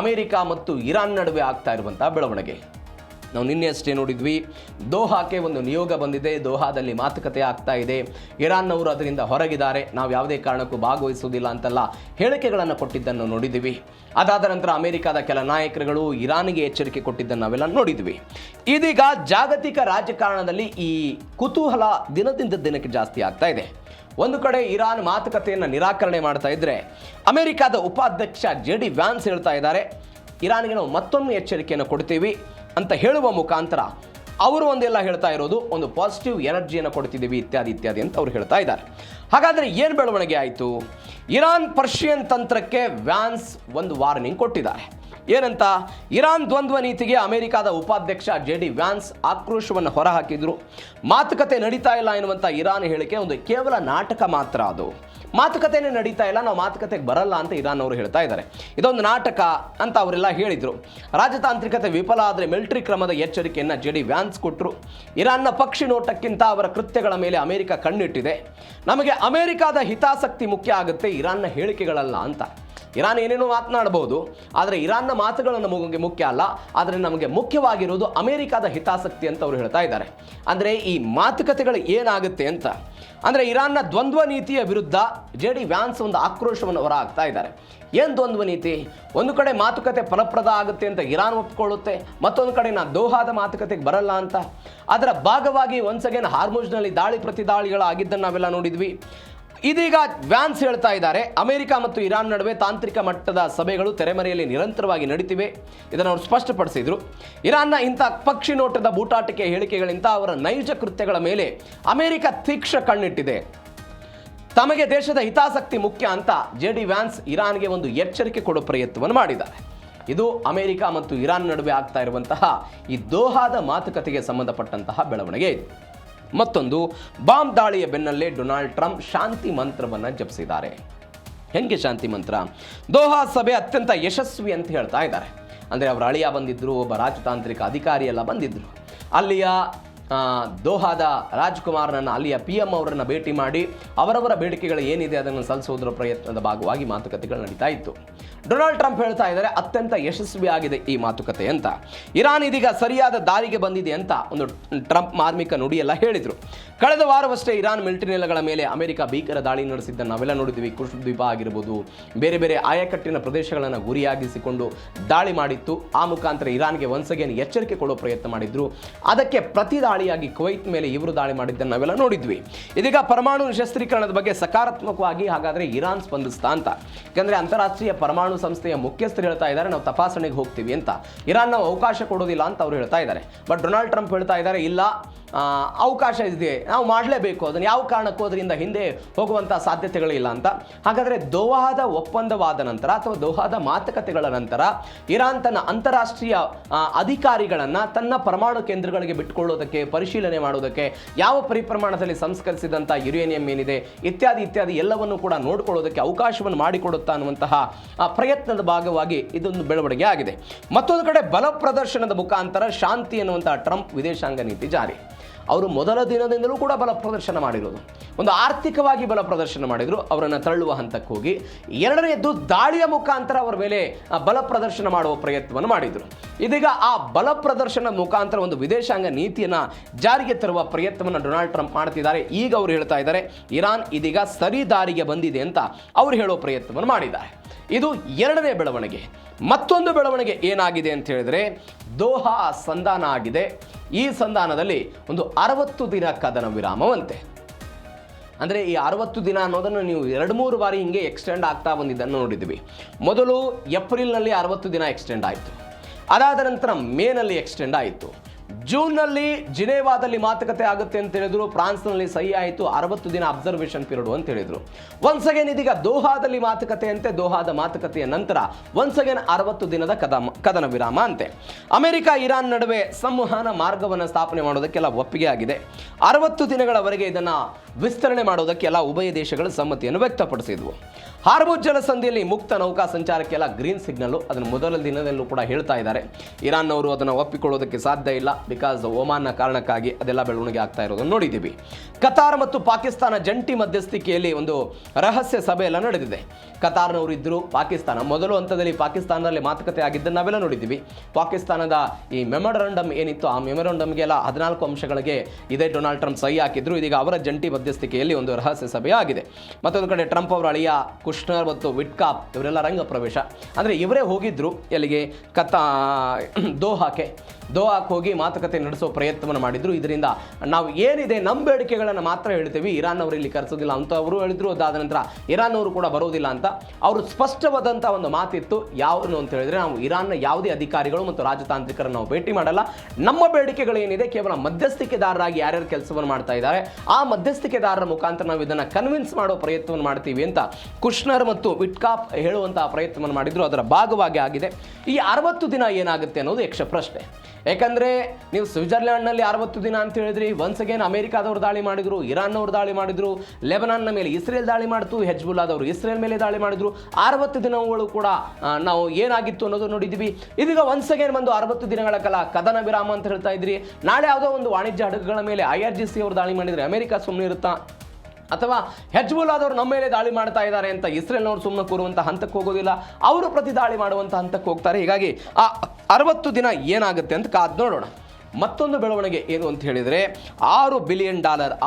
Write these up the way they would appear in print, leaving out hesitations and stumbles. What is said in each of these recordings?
America ಮತ್ತು Iran ನಡುವೆ ಆಗ್ತಾ ಇರುವಂಥ ಬೆಳವಣಿಗೆ. ನಾವು ನಿನ್ನೆ ಅಷ್ಟೇ ನೋಡಿದ್ವಿ, ದೋಹಾಕ್ಕೆ ಒಂದು ನಿಯೋಗ ಬಂದಿದೆ, ದೋಹಾದಲ್ಲಿ ಮಾತುಕತೆ ಆಗ್ತಾ ಇದೆ, ಇರಾನ್ನವರು ಅದರಿಂದ ಹೊರಗಿದ್ದಾರೆ, ನಾವು ಯಾವುದೇ ಕಾರಣಕ್ಕೂ ಭಾಗವಹಿಸುವುದಿಲ್ಲ ಅಂತೆಲ್ಲ ಹೇಳಿಕೆಗಳನ್ನು ಕೊಟ್ಟಿದ್ದನ್ನು ನೋಡಿದ್ದೀವಿ. ಅದಾದ ನಂತರ ಅಮೆರಿಕದ ಕೆಲ ನಾಯಕರುಗಳು ಇರಾನ್ಗೆ ಎಚ್ಚರಿಕೆ ಕೊಟ್ಟಿದ್ದನ್ನು ನಾವೆಲ್ಲ ನೋಡಿದ್ವಿ. ಇದೀಗ ಜಾಗತಿಕ ರಾಜಕಾರಣದಲ್ಲಿ ಈ ಕುತೂಹಲ ದಿನದಿಂದ ದಿನಕ್ಕೆ ಜಾಸ್ತಿ ಆಗ್ತಾ ಇದೆ. ಒಂದು ಕಡೆ ಇರಾನ್ ಮಾತುಕತೆಯನ್ನು ನಿರಾಕರಣೆ ಮಾಡ್ತಾ ಇದ್ರೆ, ಅಮೆರಿಕದ ಉಪಾಧ್ಯಕ್ಷ JD ವ್ಯಾನ್ಸ್ ಹೇಳ್ತಾ ಇದ್ದಾರೆ, ಇರಾನ್ಗೆ ನಾವು ಮತ್ತೊಂದು ಎಚ್ಚರಿಕೆಯನ್ನು ಕೊಡ್ತೀವಿ ಅಂತ ಹೇಳುವ ಮುಖಾಂತರ ಅವರು ಒಂದೆಲ್ಲ ಹೇಳ್ತಾ ಇರೋದು ಒಂದು ಪಾಸಿಟಿವ್ ಎನರ್ಜಿಯನ್ನು ಕೊಡ್ತಿದ್ದೀವಿ ಇತ್ಯಾದಿ ಇತ್ಯಾದಿ ಅಂತ ಅವ್ರು ಹೇಳ್ತಾ ಇದ್ದಾರೆ. ಹಾಗಾದರೆ ಏನು ಬೆಳವಣಿಗೆ ಆಯಿತು? ಇರಾನ್ ಪರ್ಷಿಯನ್ ತಂತ್ರಕ್ಕೆ ವ್ಯಾನ್ಸ್ ಒಂದು ವಾರ್ನಿಂಗ್ ಕೊಟ್ಟಿದ್ದಾರೆ. ಏನಂತ? ಇರಾನ್ ದ್ವಂದ್ವ ನೀತಿಗೆ ಅಮೆರಿಕದ ಉಪಾಧ್ಯಕ್ಷ JD ವ್ಯಾನ್ಸ್ ಆಕ್ರೋಶವನ್ನು ಹೊರಹಾಕಿದ್ರು. ಮಾತುಕತೆ ನಡೀತಾ ಇಲ್ಲ ಎನ್ನುವಂಥ ಇರಾನ್ ಹೇಳಿಕೆ ಒಂದು ಕೇವಲ ನಾಟಕ ಮಾತ್ರ, ಅದು ಮಾತುಕತೆನೇ ನಡೀತಾ ಇಲ್ಲ, ನಾವು ಮಾತುಕತೆಗೆ ಬರಲ್ಲ ಅಂತ ಇರಾನ್ ಅವರು ಹೇಳ್ತಾ ಇದ್ದಾರೆ. ಇದೊಂದು ನಾಟಕ ಅಂತ ಅವರೆಲ್ಲ ಹೇಳಿದರು. ರಾಜತಾಂತ್ರಿಕತೆ ವಿಫಲ ಆದರೆ ಮಿಲಿಟರಿ ಕ್ರಮದ ಎಚ್ಚರಿಕೆಯನ್ನು JD ವ್ಯಾನ್ಸ್ ಕೊಟ್ಟರು. ಇರಾನ್ನ ಪಕ್ಷಿ ನೋಟಕ್ಕಿಂತ ಅವರ ಕೃತ್ಯಗಳ ಮೇಲೆ ಅಮೆರಿಕ ಕಣ್ಣಿಟ್ಟಿದೆ. ನಮಗೆ ಅಮೆರಿಕದ ಹಿತಾಸಕ್ತಿ ಮುಖ್ಯ ಆಗುತ್ತೆ, ಇರಾನ್ನ ಹೇಳಿಕೆಗಳಲ್ಲ ಅಂತ. ಇರಾನ್ ಏನೇನೋ ಮಾತನಾಡಬಹುದು, ಆದರೆ ಇರಾನ್ನ ಮಾತುಗಳು ನಮಗೆ ಮುಖ್ಯ ಅಲ್ಲ, ಆದರೆ ನಮಗೆ ಮುಖ್ಯವಾಗಿರೋದು ಅಮೆರಿಕದ ಹಿತಾಸಕ್ತಿ ಅಂತ ಅವರು ಹೇಳ್ತಾ ಇದ್ದಾರೆ. ಅಂದರೆ ಈ ಮಾತುಕತೆಗಳು ಏನಾಗುತ್ತೆ ಅಂತ, ಅಂದರೆ ಇರಾನ್ನ ದ್ವಂದ್ವ ನೀತಿಯ ವಿರುದ್ಧ JD ವ್ಯಾನ್ಸ್ ಒಂದು ಆಕ್ರೋಶವನ್ನು ಹೊರಹಾಕ್ತಾ ಇದ್ದಾರೆ. ಏನು ದ್ವಂದ್ವ ನೀತಿ? ಒಂದು ಕಡೆ ಮಾತುಕತೆ ಫಲಪ್ರದ ಆಗುತ್ತೆ ಅಂತ ಇರಾನ್ ಒಪ್ಕೊಳ್ಳುತ್ತೆ, ಮತ್ತೊಂದು ಕಡೆ ನಾನು ದೋಹಾದ ಮಾತುಕತೆಗೆ ಬರಲ್ಲ ಅಂತ. ಅದರ ಭಾಗವಾಗಿ ಒನ್ಸ್ ಅಗೇನ್ ಹಾರ್ಮುಜ್ನಲ್ಲಿ ದಾಳಿ ಪ್ರತಿದಾಳಿಗಳಾಗಿದ್ದನ್ನು ನಾವೆಲ್ಲ ನೋಡಿದ್ವಿ. ಇದೀಗ ವ್ಯಾನ್ಸ್ ಹೇಳ್ತಾ ಇದ್ದಾರೆ, ಅಮೆರಿಕ ಮತ್ತು ಇರಾನ್ ನಡುವೆ ತಾಂತ್ರಿಕ ಮಟ್ಟದ ಸಭೆಗಳು ತೆರೆಮರೆಯಲ್ಲಿ ನಿರಂತರವಾಗಿ ನಡೀತಿವೆ. ಇದನ್ನು ಅವರು ಸ್ಪಷ್ಟಪಡಿಸಿದರು. ಇರಾನ್ನ ಇಂಥ ಪಕ್ಷಿ ನೋಟದ ಬೂಟಾಟಿಕೆ ಹೇಳಿಕೆಗಳಿಂದ ಅವರ ನೈಜ ಕೃತ್ಯಗಳ ಮೇಲೆ ಅಮೆರಿಕ ತೀಕ್ಷ್ಣ ಕಣ್ಣಿಟ್ಟಿದೆ. ತಮಗೆ ದೇಶದ ಹಿತಾಸಕ್ತಿ ಮುಖ್ಯ ಅಂತ JD ವ್ಯಾನ್ಸ್ ಇರಾನ್ಗೆ ಒಂದು ಎಚ್ಚರಿಕೆ ಕೊಡೋ ಪ್ರಯತ್ನವನ್ನು ಮಾಡಿದ್ದಾರೆ. ಇದು ಅಮೆರಿಕ ಮತ್ತು ಇರಾನ್ ನಡುವೆ ಆಗ್ತಾ ಇರುವಂತಹ ಈ ದೋಹಾದ ಮಾತುಕತೆಗೆ ಸಂಬಂಧಪಟ್ಟಂತಹ ಬೆಳವಣಿಗೆ ಇದೆ. ಮತ್ತೊಂದು, ಬಾಂಬ್ ದಾಳಿಯ ಬೆನ್ನಲ್ಲೇ ಡೊನಾಲ್ಡ್ ಟ್ರಂಪ್ ಶಾಂತಿ ಮಂತ್ರವನ್ನು ಜಪಿಸಿದ್ದಾರೆ. ಹೆಂಗೆ ಶಾಂತಿ ಮಂತ್ರ? ದೋಹಾ ಸಭೆ ಅತ್ಯಂತ ಯಶಸ್ವಿ ಅಂತ ಹೇಳ್ತಾ ಇದ್ದಾರೆ. ಅಂದರೆ ಅವರ ಅಳಿಯ ಬಂದಿದ್ದರು, ಒಬ್ಬ ರಾಜತಾಂತ್ರಿಕ ಅಧಿಕಾರಿ ಎಲ್ಲ ಬಂದಿದ್ದರು. ಅಲ್ಲಿಯ ದೋಹಾದ ರಾಜ್ಕುಮಾರ್ನನ್ನು, ಅಲ್ಲಿಯ PM ಅವರನ್ನು ಭೇಟಿ ಮಾಡಿ ಅವರವರ ಬೇಡಿಕೆಗಳು ಏನಿದೆ ಅದನ್ನು ಸಲ್ಲಿಸುವುದರ ಪ್ರಯತ್ನದ ಭಾಗವಾಗಿ ಮಾತುಕತೆಗಳು ನಡೀತಾ ಇತ್ತು. ಡೊನಾಲ್ಡ್ ಟ್ರಂಪ್ ಹೇಳ್ತಾ ಇದ್ದಾರೆ ಅತ್ಯಂತ ಯಶಸ್ವಿಯಾಗಿದೆ ಈ ಮಾತುಕತೆ ಅಂತ. ಇರಾನ್ ಇದೀಗ ಸರಿಯಾದ ದಾರಿಗೆ ಬಂದಿದೆ ಅಂತ ಒಂದು ಟ್ರಂಪ್ ಮಾರ್ಮಿಕ ನುಡಿಯೆಲ್ಲ ಹೇಳಿದರು. ಕಳೆದ ವಾರವಷ್ಟೇ ಇರಾನ್ ಮಿಲಿಟರಿ ನೆಲೆಗಳ ಮೇಲೆ ಅಮೆರಿಕ ಭೀಕರ ದಾಳಿ ನಡೆಸಿದ್ದನ್ನು ನಾವೆಲ್ಲ ನೋಡಿದ್ವಿ. ಕುಶ್ ದ್ವೀಪ ಆಗಿರ್ಬೋದು, ಬೇರೆ ಬೇರೆ ಆಯಕಟ್ಟಿನ ಪ್ರದೇಶಗಳನ್ನು ಗುರಿಯಾಗಿಸಿಕೊಂಡು ದಾಳಿ ಮಾಡಿತ್ತು. ಆ ಮುಖಾಂತರ ಇರಾನ್ಗೆ ಒನ್ಸ್ ಅಗೇನ್ ಎಚ್ಚರಿಕೆ ಕೊಡೋ ಪ್ರಯತ್ನ ಮಾಡಿದ್ರು. ಅದಕ್ಕೆ ಪ್ರತಿ ದಾಳಿಯಾಗಿ ಕುವೈತ್ ಮೇಲೆ ಇವರು ದಾಳಿ ಮಾಡಿದ್ದನ್ನು ನಾವೆಲ್ಲ ನೋಡಿದ್ವಿ. ಇದೀಗ ಪರಮಾಣು ನಿಶಸ್ತ್ರೀಕರಣದ ಬಗ್ಗೆ ಸಕಾರಾತ್ಮಕವಾಗಿ ಹಾಗಾದರೆ ಇರಾನ್ ಸ್ಪಂದಿಸ್ತಾ ಅಂತ. ಯಾಕಂದರೆ ಅಂತಾರಾಷ್ಟ್ರೀಯ ಪರಮಾಣು ಸಂಸ್ಥೆಯ ಮುಖ್ಯಸ್ಥರು ಹೇಳ್ತಾ ಇದ್ದಾರೆ ನಾವು ತಪಾಸಣೆಗೆ ಹೋಗ್ತೀವಿ ಅಂತ. ಇರಾನ್ ನಾವು ಅವಕಾಶ ಕೊಡೋದಿಲ್ಲ ಅಂತ ಅವರು ಹೇಳ್ತಾ ಇದ್ದಾರೆ. ಬಟ್ ಡೊನಾಲ್ಡ್ ಟ್ರಂಪ್ ಹೇಳ್ತಾ ಇದ್ದಾರೆ ಇಲ್ಲ, ಅವಕಾಶ ಇದೆ, ನಾವು ಮಾಡಲೇಬೇಕು, ಅದನ್ನು ಯಾವ ಕಾರಣಕ್ಕೂ ಅದರಿಂದ ಹಿಂದೆ ಹೋಗುವಂಥ ಸಾಧ್ಯತೆಗಳಿಲ್ಲ ಅಂತ. ಹಾಗಾದರೆ ದೋಹಾದ ಒಪ್ಪಂದವಾದ ನಂತರ ಅಥವಾ ದೋಹಾದ ಮಾತುಕತೆಗಳ ನಂತರ ಇರಾನ್ ತನ್ನ ಅಂತಾರಾಷ್ಟ್ರೀಯ ಅಧಿಕಾರಿಗಳನ್ನು ತನ್ನ ಪರಮಾಣು ಕೇಂದ್ರಗಳಿಗೆ ಬಿಟ್ಟುಕೊಳ್ಳೋದಕ್ಕೆ, ಪರಿಶೀಲನೆ ಮಾಡೋದಕ್ಕೆ, ಯಾವ ಪರಿಪ್ರಮಾಣದಲ್ಲಿ ಸಂಸ್ಕರಿಸಿದಂಥ ಯುರೇನಿಯಂ ಏನಿದೆ ಇತ್ಯಾದಿ ಇತ್ಯಾದಿ ಎಲ್ಲವನ್ನು ಕೂಡ ನೋಡಿಕೊಳ್ಳೋದಕ್ಕೆ ಅವಕಾಶವನ್ನು ಮಾಡಿಕೊಡುತ್ತಾ ಅನ್ನುವಂತಹ ಪ್ರಯತ್ನದ ಭಾಗವಾಗಿ ಇದೊಂದು ಬೆಳವಣಿಗೆ ಆಗಿದೆ. ಮತ್ತೊಂದು ಕಡೆ ಬಲ ಪ್ರದರ್ಶನದ ಮುಖಾಂತರ ಶಾಂತಿ ಎನ್ನುವಂಥ ಟ್ರಂಪ್ ವಿದೇಶಾಂಗ ನೀತಿ ಜಾರಿ. ಅವರು ಮೊದಲ ದಿನದಿಂದಲೂ ಕೂಡ ಬಲ ಪ್ರದರ್ಶನ ಮಾಡಿರೋದು, ಒಂದು ಆರ್ಥಿಕವಾಗಿ ಬಲ ಪ್ರದರ್ಶನ ಮಾಡಿದರು, ಅವರನ್ನು ತಳ್ಳುವ ಹಂತಕ್ಕೆ ಹೋಗಿ. ಎರಡನೆಯದ್ದು ದಾಳಿಯ ಮುಖಾಂತರ ಅವರ ಮೇಲೆ ಬಲ ಪ್ರದರ್ಶನ ಮಾಡುವ ಪ್ರಯತ್ನವನ್ನು ಮಾಡಿದರು. ಇದೀಗ ಆ ಬಲ ಪ್ರದರ್ಶನ ಮುಖಾಂತರ ಒಂದು ವಿದೇಶಾಂಗ ನೀತಿಯನ್ನು ಜಾರಿಗೆ ತರುವ ಪ್ರಯತ್ನವನ್ನು ಡೊನಾಲ್ಡ್ ಟ್ರಂಪ್ ಮಾಡ್ತಿದ್ದಾರೆ. ಈಗ ಅವರು ಹೇಳ್ತಾ ಇದ್ದಾರೆ ಇರಾನ್ ಇದೀಗ ಸರಿ ದಾರಿಗೆ ಬಂದಿದೆ ಅಂತ ಅವರು ಹೇಳೋ ಪ್ರಯತ್ನವನ್ನು ಮಾಡಿದ್ದಾರೆ. ಇದು ಎರಡನೇ ಬೆಳವಣಿಗೆ. ಮತ್ತೊಂದು ಬೆಳವಣಿಗೆ ಏನಾಗಿದೆ ಅಂತ ಹೇಳಿದ್ರೆ, ದೋಹಾ ಸಂಧಾನ ಆಗಿದೆ. ಈ ಸಂಧಾನದಲ್ಲಿ ಒಂದು 60 ದಿನ ಕದನ ವಿರಾಮವಂತೆ. ಅಂದರೆ ಈ 60 ದಿನ ಅನ್ನೋದನ್ನು ನೀವು 2-3 ಬಾರಿ ಹಿಂಗೆ ಎಕ್ಸ್ಟೆಂಡ್ ಆಗ್ತಾ ಬಂದಿದ್ದನ್ನು ನೋಡಿದ್ವಿ. ಮೊದಲು ಏಪ್ರಿಲ್ನಲ್ಲಿ 60 ದಿನ ಎಕ್ಸ್ಟೆಂಡ್ ಆಯಿತು, ಅದಾದ ನಂತರ ಮೇನಲ್ಲಿ ಎಕ್ಸ್ಟೆಂಡ್ ಆಯಿತು, ಜೂನ್ನಲ್ಲಿ ಜಿನೇವಾದಲ್ಲಿ ಮಾತುಕತೆ ಆಗುತ್ತೆ ಅಂತ ಹೇಳಿದ್ರು, ಫ್ರಾನ್ಸ್ನಲ್ಲಿ ಸಹಿ ಆಯಿತು, 60 ದಿನ ಅಬ್ಸರ್ವೇಷನ್ ಪೀರಿಯಡ್ ಅಂತ ಹೇಳಿದ್ರು. ಒನ್ಸ್ ಅಗೇನ್ ಇದೀಗ ದೋಹಾದಲ್ಲಿ ಮಾತುಕತೆ ಅಂತೆ. ದೋಹಾದ ಮಾತುಕತೆಯ ನಂತರ ಒನ್ಸ್ ಅಗೇನ್ 60 ದಿನದ ಕದನ ವಿರಾಮ ಅಂತೆ. ಅಮೆರಿಕ ಇರಾನ್ ನಡುವೆ ಸಂವಹನ ಮಾರ್ಗವನ್ನು ಸ್ಥಾಪನೆ ಮಾಡೋದಕ್ಕೆಲ್ಲ ಒಪ್ಪಿಗೆ ಆಗಿದೆ. 60 ದಿನಗಳವರೆಗೆ ಇದನ್ನು ವಿಸ್ತರಣೆ ಮಾಡೋದಕ್ಕೆಲ್ಲ ಉಭಯ ದೇಶಗಳ ಸಮ್ಮತಿಯನ್ನು ವ್ಯಕ್ತಪಡಿಸಿದ್ವು. ಹಾರ್ಮುಜ್ ಜಲಸಂಧಿಯಲ್ಲಿ ಮುಕ್ತ ನೌಕಾ ಸಂಚಾರಕ್ಕೆಲ್ಲ ಗ್ರೀನ್ ಸಿಗ್ನಲ್ಲು, ಅದನ್ನು ಮೊದಲ ದಿನದಲ್ಲೂ ಕೂಡ ಹೇಳ್ತಾ ಇದ್ದಾರೆ. ಇರಾನ್ನವರು ಅದನ್ನು ಒಪ್ಪಿಕೊಳ್ಳೋದಕ್ಕೆ ಸಾಧ್ಯ ಇಲ್ಲ, ಬಿಕಾಸ್ ಒಮಾನ್ನ ಕಾರಣಕ್ಕಾಗಿ ಅದೆಲ್ಲ ಬೆಳವಣಿಗೆ ಆಗ್ತಾ ಇರೋದನ್ನು ನೋಡಿದ್ದೀವಿ. ಕತಾರ್ ಮತ್ತು ಪಾಕಿಸ್ತಾನ ಜಂಟಿ ಮಧ್ಯಸ್ಥಿಕೆಯಲ್ಲಿ ಒಂದು ರಹಸ್ಯ ಸಭೆ ಎಲ್ಲ ನಡೆದಿದೆ. ಕತಾರ್ನವರು ಇದ್ದರು, ಪಾಕಿಸ್ತಾನ ಮೊದಲು ಹಂತದಲ್ಲಿ ಪಾಕಿಸ್ತಾನದಲ್ಲಿ ಮಾತುಕತೆ ಆಗಿದ್ದನ್ನು ನಾವೆಲ್ಲ ನೋಡಿದ್ದೀವಿ. ಪಾಕಿಸ್ತಾನದ ಈ ಮೆಮೊರಂಡಮ್ ಏನಿತ್ತು, ಆ ಮೆಮೊರಂಡಮ್ಗೆಲ್ಲ 14 ಅಂಶಗಳಿಗೆ ಇದೇ ಡೊನಾಲ್ಡ್ ಟ್ರಂಪ್ ಸಹಿ ಹಾಕಿದ್ರು. ಇದೀಗ ಅವರ ಜಂಟಿ ಮಧ್ಯಸ್ಥಿಕೆಯಲ್ಲಿ ಒಂದು ರಹಸ್ಯ ಸಭೆ ಆಗಿದೆ. ಮತ್ತೊಂದು ಕಡೆ ಟ್ರಂಪ್ ಅವರ ಅಳಿಯ ಕುಶ್ನರ್ ಮತ್ತು ವಿಟ್ಕಾಪ್ ಇವರೆಲ್ಲ ರಂಗ ಪ್ರವೇಶ, ಅಂದರೆ ಇವರೇ ಹೋಗಿದ್ರು ಎಲ್ಲಿಗೆ, ದೋಹಾಕ್ಕೆ ಹೋಗಿ ಮಾತುಕತೆ ನಡೆಸೋ ಪ್ರಯತ್ನವನ್ನು ಮಾಡಿದ್ರು. ಇದರಿಂದ ನಾವು ಏನಿದೆ ನಮ್ಮ ಬೇಡಿಕೆಗಳನ್ನು ಮಾತ್ರ ಹೇಳ್ತೀವಿ, ಇರಾನ್ ಅವರು ಇಲ್ಲಿ ಕರೆಸೋದಿಲ್ಲ ಅಂತ ಅವರು ಹೇಳಿದ್ರು. ಅದಾದ ನಂತರ ಇರಾನ್ ಅವರು ಕೂಡ ಬರೋದಿಲ್ಲ ಅಂತ ಅವರು ಸ್ಪಷ್ಟವಾದಂಥ ಒಂದು ಮಾತಿತ್ತು. ಯಾವುದು ಅಂತ ಹೇಳಿದ್ರೆ, ನಾವು ಇರಾನ್ನ ಯಾವುದೇ ಅಧಿಕಾರಿಗಳು ಮತ್ತು ರಾಜತಾಂತ್ರಿಕರನ್ನು ನಾವು ಭೇಟಿ ಮಾಡಲ್ಲ, ನಮ್ಮ ಬೇಡಿಕೆಗಳು ಏನಿದೆ ಕೇವಲ ಮಧ್ಯಸ್ಥಿಕೆದಾರರಾಗಿ ಯಾರ್ಯಾರು ಕೆಲಸವನ್ನು ಮಾಡ್ತಾ ಇದ್ದಾರೆ ಆ ಮಧ್ಯಸ್ಥಿಕೆದಾರರ ಮುಖಾಂತರ ನಾವು ಇದನ್ನು ಕನ್ವಿನ್ಸ್ ಮಾಡೋ ಪ್ರಯತ್ನವನ್ನು ಮಾಡ್ತೀವಿ ಅಂತ ಕುಶ್ನರ್ ಮತ್ತು ವಿಟ್ಕಾಪ್ ಹೇಳುವಂತಹ ಪ್ರಯತ್ನವನ್ನು ಮಾಡಿದ್ರು. ಅದರ ಭಾಗವಾಗಿ ಆಗಿದೆ. ಈ 60 ದಿನ ಏನಾಗುತ್ತೆ ಅನ್ನೋದು ಯಕ್ಷ ಪ್ರಶ್ನೆ. ಯಾಕಂದರೆ ನೀವು ಸ್ವಿಟ್ಜರ್ಲ್ಯಾಂಡ್ನಲ್ಲಿ 60 ದಿನ ಅಂತ ಹೇಳಿದ್ರಿ, ಒನ್ಸ್ ಅಗೇನ್ ಅಮೆರಿಕಾದವರು ದಾಳಿ ಮಾಡಿದ್ರು, ಇರಾನ್ನವರು ದಾಳಿ ಮಾಡಿದ್ರು, ಲೆಬನಾನ್ನ ಮೇಲೆ ಇಸ್ರೇಲ್ ದಾಳಿ ಮಾಡಿತು, ಹೆಜ್ಬುಲ್ಲಾದವರು ಇಸ್ರೇಲ್ ಮೇಲೆ ದಾಳಿ ಮಾಡಿದ್ರು. 60 ದಿನಗಳು ಕೂಡ ನಾವು ಏನಾಗಿತ್ತು ಅನ್ನೋದು ನೋಡಿದ್ವಿ. ಇದೀಗ ಒನ್ಸ್ ಅಗೇನ್ ಒಂದು 60 ದಿನಗಳ ಕಾಲ ಕದನ ವಿರಾಮ ಅಂತ ಹೇಳ್ತಾ ಇದ್ರಿ. ನಾಳೆ ಯಾವುದೋ ಒಂದು ವಾಣಿಜ್ಯ ಹಡಗುಗಳ ಮೇಲೆ IRGC ಅವರು ದಾಳಿ ಮಾಡಿದರೆ ಅಮೆರಿಕ ಸುಮ್ಮನೆ ಇರುತ್ತಾ? ಅಥವಾ ಹೆಜ್ಬುಲ್ಲಾದವರು ನಮ್ಮ ಮೇಲೆ ದಾಳಿ ಮಾಡ್ತಾ ಇದ್ದಾರೆ ಅಂತ ಇಸ್ರೇಲ್ನವರು ಸುಮ್ಮನೆ ಕೂರುವಂಥ ಹಂತಕ್ಕೆ ಹೋಗೋದಿಲ್ಲ, ಅವರು ಪ್ರತಿ ದಾಳಿ ಮಾಡುವಂಥ ಹಂತಕ್ಕೆ ಹೋಗ್ತಾರೆ. ಹೀಗಾಗಿ ಆ 60 ದಿನ ಏನಾಗುತ್ತೆ ಅಂತ ಕಾದು ನೋಡೋಣ. ಮತ್ತೊಂದು ಬೆಳವಣಿಗೆ ಏನು ಅಂತ ಹೇಳಿದರೆ, $6 ಬಿಲಿಯನ್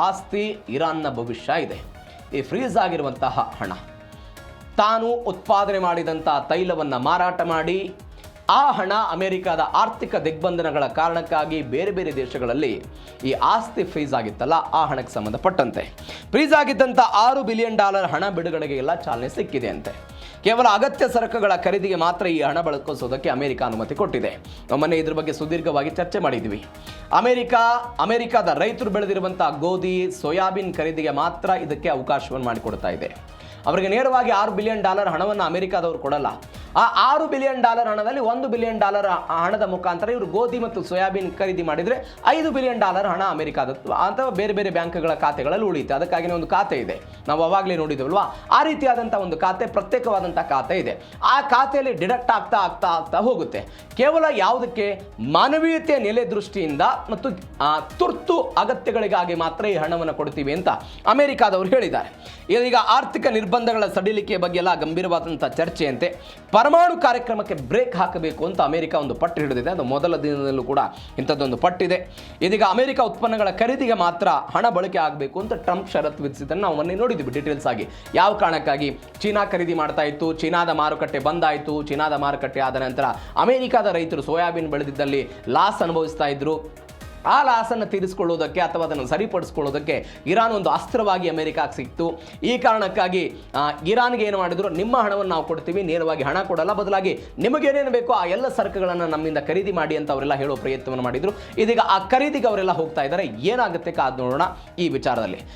ಆಸ್ತಿ ಇರಾನ್ನ ಭವಿಷ್ಯ ಇದೆ. ಈ ಫ್ರೀಸ್ ಆಗಿರುವಂತಹ ಹಣ, ತಾನು ಉತ್ಪಾದನೆ ಮಾಡಿದಂಥ ತೈಲವನ್ನು ಮಾರಾಟ ಮಾಡಿ ಆ ಹಣ ಅಮೆರಿಕದ ಆರ್ಥಿಕ ದಿಗ್ಬಂಧನಗಳ ಕಾರಣಕ್ಕಾಗಿ ಬೇರೆ ಬೇರೆ ದೇಶಗಳಲ್ಲಿ ಈ ಆಸ್ತಿ ಫ್ರೀಸ್ ಆಗಿತ್ತಲ್ಲ, ಆ ಹಣಕ್ಕೆ ಸಂಬಂಧಪಟ್ಟಂತೆ ಫ್ರೀಸ್ ಆಗಿದ್ದಂಥ $6 ಬಿಲಿಯನ್ ಹಣ ಬಿಡುಗಡೆಗೆ ಎಲ್ಲ ಚಾಲನೆ ಸಿಕ್ಕಿದೆ ಅಂತೆ. ಕೇವಲ ಅಗತ್ಯ ಸರಕುಗಳ ಖರೀದಿಗೆ ಮಾತ್ರ ಈ ಹಣ ಬಳಸೋದಕ್ಕೆ ಅಮೆರಿಕ ಅನುಮತಿ ಕೊಟ್ಟಿದೆ. ಮೊನ್ನೆ ಇದ್ರ ಬಗ್ಗೆ ಸುದೀರ್ಘವಾಗಿ ಚರ್ಚೆ ಮಾಡಿದ್ವಿ. ಅಮೆರಿಕದ ರೈತರು ಬೆಳೆದಿರುವಂಥ ಗೋಧಿ, ಸೋಯಾಬೀನ್ ಖರೀದಿಗೆ ಮಾತ್ರ ಇದಕ್ಕೆ ಅವಕಾಶವನ್ನು ಮಾಡಿಕೊಡ್ತಾ ಇದೆ. ಅವರಿಗೆ ನೇರವಾಗಿ $6 ಬಿಲಿಯನ್ ಹಣವನ್ನು ಅಮೆರಿಕಾದವರು ಕೊಡಲ್ಲ. ಆ $6 ಬಿಲಿಯನ್ ಹಣದಲ್ಲಿ $1 ಬಿಲಿಯನ್ ಹಣದ ಮುಖಾಂತರ ಇವರು ಗೋಧಿ ಮತ್ತು ಸೋಯಾಬೀನ್ ಖರೀದಿ ಮಾಡಿದರೆ $5 ಬಿಲಿಯನ್ ಹಣ ಅಮೆರಿಕಾದ ಅಥವಾ ಬೇರೆ ಬೇರೆ ಬ್ಯಾಂಕ್ಗಳ ಖಾತೆಗಳಲ್ಲಿ ಉಳಿಯುತ್ತೆ. ಅದಕ್ಕಾಗಿನೇ ಒಂದು ಖಾತೆ ಇದೆ, ನಾವು ಅವಾಗಲೇ ನೋಡಿದ್ವಲ್ವಾ. ಆ ರೀತಿಯಾದಂಥ ಒಂದು ಖಾತೆ, ಪ್ರತ್ಯೇಕವಾದಂಥ ಖಾತೆ ಇದೆ. ಆ ಖಾತೆಯಲ್ಲಿ ಡಿಡಕ್ಟ್ ಆಗ್ತಾ ಹೋಗುತ್ತೆ. ಕೇವಲ ಯಾವುದಕ್ಕೆ? ಮಾನವೀಯತೆಯ ನೆಲೆ ದೃಷ್ಟಿಯಿಂದ ಮತ್ತು ತುರ್ತು ಅಗತ್ಯಗಳಿಗಾಗಿ ಮಾತ್ರ ಈ ಹಣವನ್ನು ಕೊಡ್ತೀವಿ ಅಂತ ಅಮೆರಿಕಾದವರು ಹೇಳಿದ್ದಾರೆ. ಈಗ ಆರ್ಥಿಕ ನಿರ್ಬಂಧಗಳ ಸಡಿಲಿಕೆ ಬಗ್ಗೆ ಎಲ್ಲ ಗಂಭೀರವಾದಂಥ ಚರ್ಚೆಯಂತೆ ಪರಮಾಣು ಕಾರ್ಯಕ್ರಮಕ್ಕೆ ಬ್ರೇಕ್ ಹಾಕಬೇಕು ಅಂತ ಅಮೆರಿಕ ಒಂದು ಪಟ್ಟು ಹಿಡಿದಿದೆ. ಅದು ಮೊದಲ ದಿನದಲ್ಲೂ ಕೂಡ ಇಂಥದ್ದೊಂದು ಪಟ್ಟಿದೆ. ಇದೀಗ ಅಮೆರಿಕ ಉತ್ಪನ್ನಗಳ ಖರೀದಿಗೆ ಮಾತ್ರ ಹಣ ಬಳಕೆ ಆಗಬೇಕು ಅಂತ ಟ್ರಂಪ್ ಷರತ್ತು ವಿಧಿಸಿದ್ದನ್ನು ನಾವು ಮೊನ್ನೆ ನೋಡಿದ್ವಿ ಡೀಟೇಲ್ಸ್ ಆಗಿ. ಯಾವ ಕಾರಣಕ್ಕಾಗಿ? ಚೀನಾ ಖರೀದಿ ಮಾಡ್ತಾ ಇತ್ತು, ಚೀನಾದ ಮಾರುಕಟ್ಟೆ ಬಂದಾಯಿತು. ಚೀನಾದ ಮಾರುಕಟ್ಟೆ ಆದ ನಂತರ ಅಮೆರಿಕದ ರೈತರು ಸೋಯಾಬೀನ್ ಬೆಳೆದಿದ್ದಲ್ಲಿ ಲಾಸ್ ಅನುಭವಿಸ್ತಾ ಇದ್ರು. ಆ ಲಾಸನ್ನು ತೀರಿಸಿಕೊಳ್ಳೋದಕ್ಕೆ ಅಥವಾ ಅದನ್ನು ಸರಿಪಡಿಸ್ಕೊಳ್ಳೋದಕ್ಕೆ ಇರಾನ್ ಒಂದು ಅಸ್ತ್ರವಾಗಿ ಅಮೆರಿಕಾಗೆ ಸಿಕ್ತು. ಈ ಕಾರಣಕ್ಕಾಗಿ ಇರಾನ್ಗೆ ಏನು ಮಾಡಿದ್ರು, ನಿಮ್ಮ ಹಣವನ್ನು ನಾವು ಕೊಡ್ತೀವಿ, ನೇರವಾಗಿ ಹಣ ಕೊಡಲ್ಲ, ಬದಲಾಗಿ ನಿಮಗೇನೇನು ಬೇಕೋ ಆ ಎಲ್ಲ ಸರಕುಗಳನ್ನು ನಮ್ಮಿಂದ ಖರೀದಿ ಮಾಡಿ ಅಂತ ಅವರೆಲ್ಲ ಹೇಳೋ ಪ್ರಯತ್ನವನ್ನು ಮಾಡಿದ್ರು. ಇದೀಗ ಆ ಖರೀದಿಗೆ ಅವರೆಲ್ಲ ಹೋಗ್ತಾ ಇದ್ದಾರೆ. ಏನಾಗುತ್ತೆ ಕಾದು ನೋಡೋಣ ಈ ವಿಚಾರದಲ್ಲಿ.